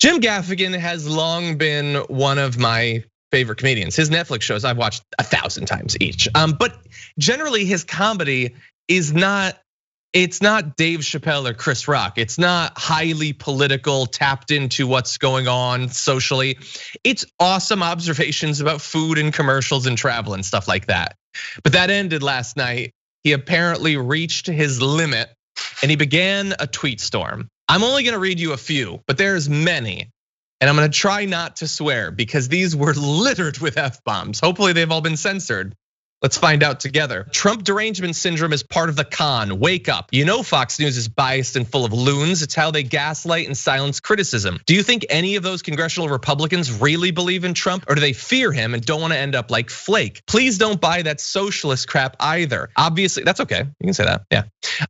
Jim Gaffigan has long been one of my favorite comedians. His Netflix shows I've watched 1,000 times each. But generally his comedy is not, it's not Dave Chappelle or Chris Rock. It's not highly political, tapped into what's going on socially. It's awesome observations about food and commercials and travel and stuff like that. But that ended last night. He apparently reached his limit and he began a tweet storm. I'm only gonna read you a few, but there's many. And I'm gonna try not to swear because these were littered with F-bombs. Hopefully they've all been censored. Let's find out together. Trump derangement syndrome is part of the con. Wake up. You know Fox News is biased and full of loons. It's how they gaslight and silence criticism. Do you think any of those congressional Republicans really believe in Trump, or do they fear him and don't want to end up like Flake? Please don't buy that socialist crap either. Obviously, that's okay. You can say that, yeah.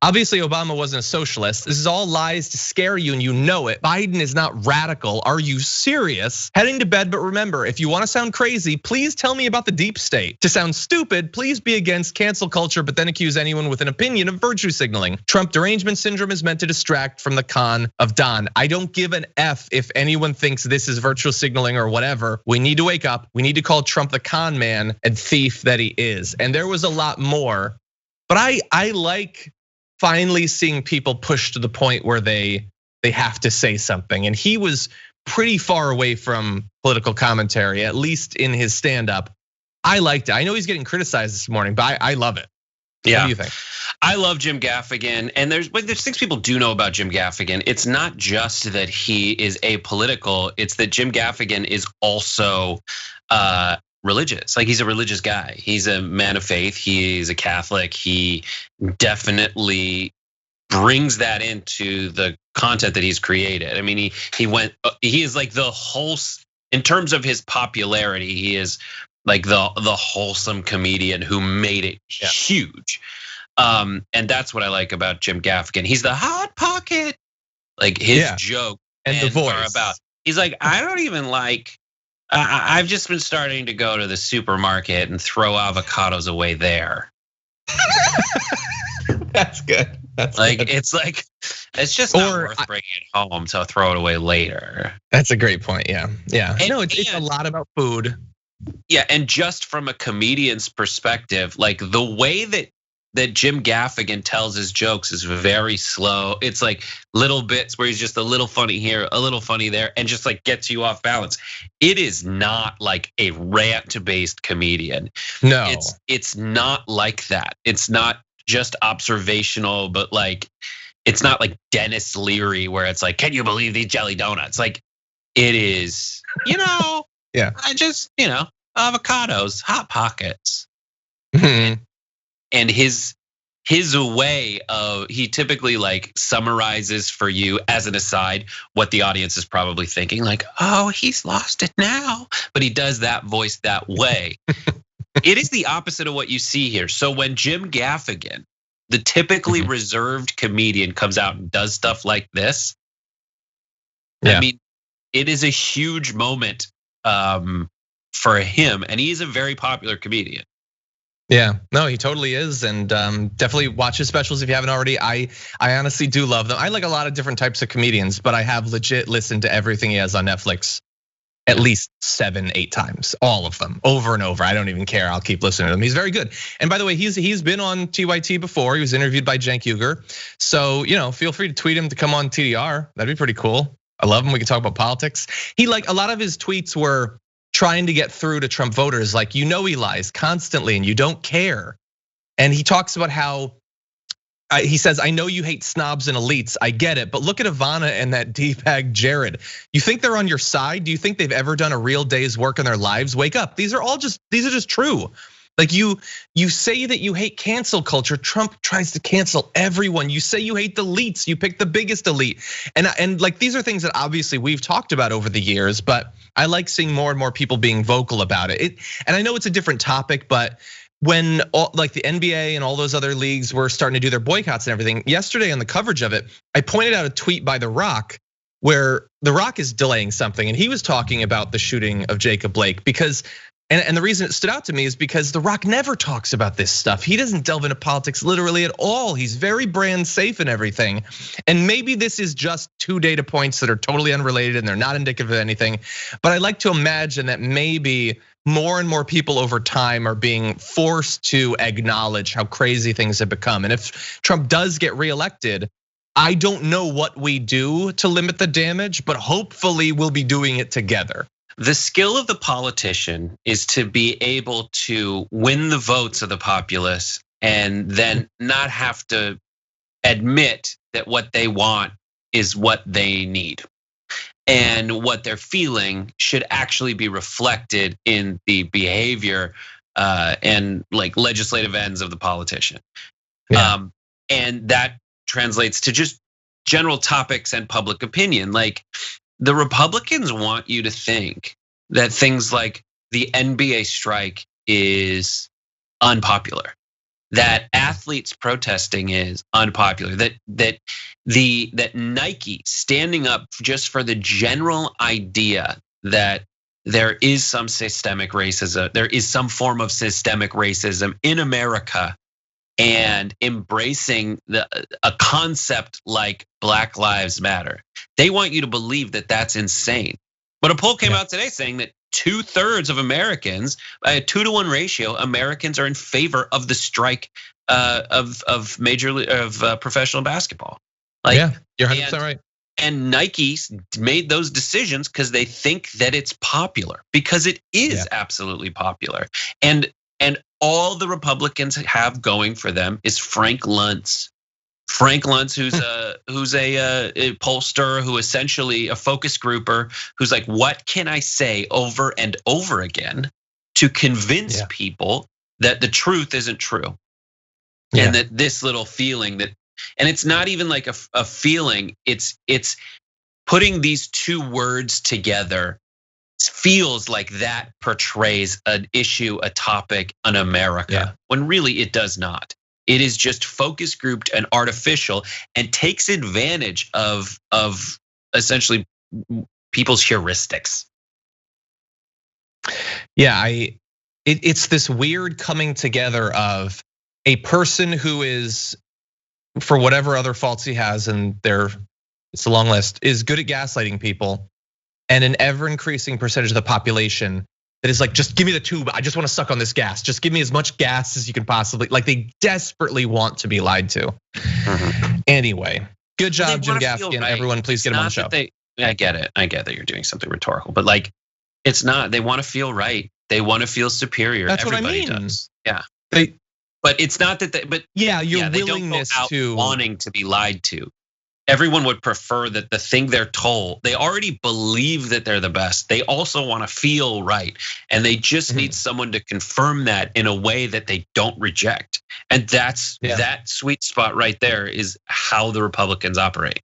Obviously, Obama wasn't a socialist. This is all lies to scare you and you know it. Biden is not radical. Are you serious? Heading to bed, but remember, if you want to sound crazy, please tell me about the deep state. To sound stupid, please be against cancel culture, but then accuse anyone with an opinion of virtue signaling. Trump derangement syndrome is meant to distract from the con of Don. I don't give an F if anyone thinks this is virtual signaling or whatever. We need to wake up. We need to call Trump the con man and thief that he is. And there was a lot more, but I like finally seeing people push to the point where they have to say something. And he was pretty far away from political commentary, at least in his stand-up. I liked it. I know he's getting criticized this morning, but I love it. Yeah. What do you think? I love Jim Gaffigan, and there's things people do know about Jim Gaffigan. It's not just that he is apolitical; it's that Jim Gaffigan is also religious. Like, he's a religious guy. He's a man of faith. He's a Catholic. He definitely brings that into the content that he's created. I mean, he is like the whole, in terms of his popularity, he is like the wholesome comedian who made it huge. And that's what I like about Jim Gaffigan. He's the hot pocket. Like, his joke and the voice are about, he's like, I don't even like, I've just been starting to go to the supermarket and throw avocados away there. That's good. That's like, good. It's like, it's just not worth bringing it home, so I'll throw it away later. That's a great point, yeah. And, no, it's a lot about food. Yeah, and just from a comedian's perspective, like the way that Jim Gaffigan tells his jokes is very slow. It's like little bits where he's just a little funny here, a little funny there, and just like gets you off balance. It is not like a rant-based comedian. No, it's not like that. It's not just observational, but like, it's not like Dennis Leary where it's like, can you believe these jelly donuts? Like, it is, yeah. I just, avocados, hot pockets. Mm-hmm. And his way of, he typically like summarizes for you as an aside what the audience is probably thinking, like, oh, he's lost it now. But he does that voice that way. It is the opposite of what you see here. So when Jim Gaffigan, the typically reserved comedian, comes out and does stuff like this, I mean, it is a huge moment for him, and he is a very popular comedian. Yeah, no, he totally is, and definitely watch his specials if you haven't already. I honestly do love them. I like a lot of different types of comedians, but I have legit listened to everything he has on Netflix at least 7-8 times, all of them, over and over. I don't even care. I'll keep listening to him. He's very good. And by the way, he's been on TYT before. He was interviewed by Cenk Uygur. So feel free to tweet him to come on TDR. That'd be pretty cool. I love him. We can talk about politics. He, like, a lot of his tweets were trying to get through to Trump voters, like, he lies constantly and you don't care. And he talks about how he says, I know you hate snobs and elites, I get it, but look at Ivana and that D-bag Jared. You think they're on your side? Do you think they've ever done a real day's work in their lives? Wake up. These are just true. Like, you say that you hate cancel culture. Trump tries to cancel everyone. You say you hate the elites. You pick the biggest elite. And like, these are things that obviously we've talked about over the years, but I like seeing more and more people being vocal about it. And I know it's a different topic, but when like the NBA and all those other leagues were starting to do their boycotts and everything, yesterday on the coverage of it, I pointed out a tweet by The Rock where The Rock is delaying something, and he was talking about the shooting of Jacob Blake because, And the reason it stood out to me is because The Rock never talks about this stuff. He doesn't delve into politics literally at all. He's very brand safe and everything. And maybe this is just 2 data points that are totally unrelated and they're not indicative of anything. But I like to imagine that maybe more and more people over time are being forced to acknowledge how crazy things have become. And if Trump does get reelected, I don't know what we do to limit the damage, but hopefully we'll be doing it together. The skill of the politician is to be able to win the votes of the populace and then not have to admit that what they want is what they need. And what they're feeling should actually be reflected in the behavior and like legislative ends of the politician. Yeah. And that translates to just general topics and public opinion. Like, the Republicans want you to think that things like the NBA strike is unpopular, that athletes protesting is unpopular, that Nike standing up just for the general idea that there is some systemic racism, there is some form of systemic racism in America, and embracing a concept like Black Lives Matter. They want you to believe that that's insane. But a poll came out today saying that 2/3 of Americans, by a 2-to-1 ratio, Americans are in favor of the strike of professional basketball. Like, yeah, you're 100% right. And Nike made those decisions because they think that it's popular, because it is absolutely popular. And all the Republicans have going for them is Frank Luntz. Frank Luntz, who's a pollster, who essentially a focus grouper, who's like, what can I say over and over again to convince people that the truth isn't true, and that this little feeling that, and it's not even like a feeling, it's putting these 2 words together feels like that portrays an issue, a topic, an America, when really it does not. It is just focus grouped and artificial, and takes advantage of essentially people's heuristics. Yeah, it's this weird coming together of a person who is, for whatever other faults he has, and it's a long list, is good at gaslighting people, and an ever increasing percentage of the population that is like, just give me the tube, I just want to suck on this gas. Just give me as much gas as you can possibly, like, they desperately want to be lied to. Anyway, good job, Jim Gaffigan. Right. Everyone, please get him on the show. I get it. I get that you're doing something rhetorical, but like, it's not, they want to feel right. They want to feel superior. That's Everybody what I mean. Does. Yeah. But it's not that your willingness they don't go out to wanting to be lied to. Everyone would prefer that the thing they're told, they already believe that they're the best. They also want to feel right. And they just need someone to confirm that in a way that they don't reject. And that's that sweet spot right there is how the Republicans operate.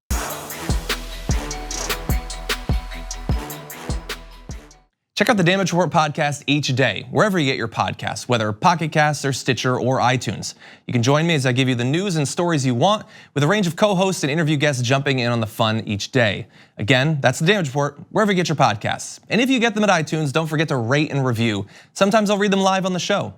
Check out the Damage Report podcast each day, wherever you get your podcasts, whether Pocket Casts or Stitcher or iTunes. You can join me as I give you the news and stories you want, with a range of co-hosts and interview guests jumping in on the fun each day. Again, that's the Damage Report, wherever you get your podcasts. And if you get them at iTunes, don't forget to rate and review. Sometimes I'll read them live on the show.